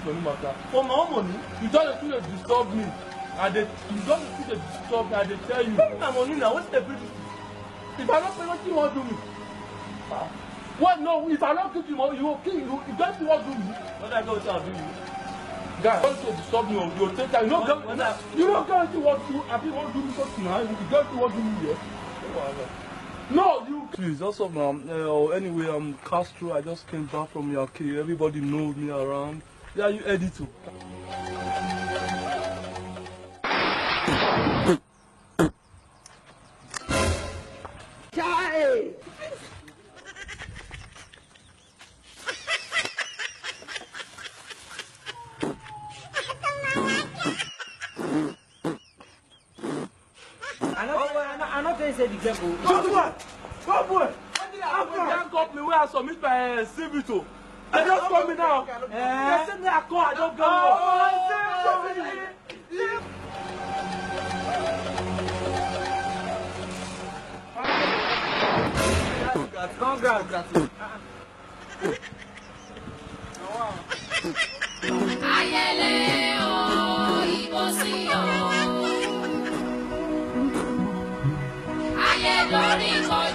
money matter. For my own money, you don't feel to disturb me. And you don't feel to disturb me and they tell you. Pay me my money now, what's the beauty? If I don't pay, what you want to do me? What? No, if I don't give you money, you will kill you. You don't want to do me. What I go to do you? Guys, don't to disturb me. You take time. You don't get what you want to do. I think want to do something now. You don't want to do me here. No, you. Please, that's all, man. Anyway, I'm Kastropee. I just came back from your key. Everybody knows me around. Yeah, you edit too. Chai! I'm not going to say the devil. Go boy! Can't got me where I submit my CV to. They just call me now. They send me a call, I don't go. Congrats. Ayẹlẹ o, ìbòsí o. Ayé lórí kọjú.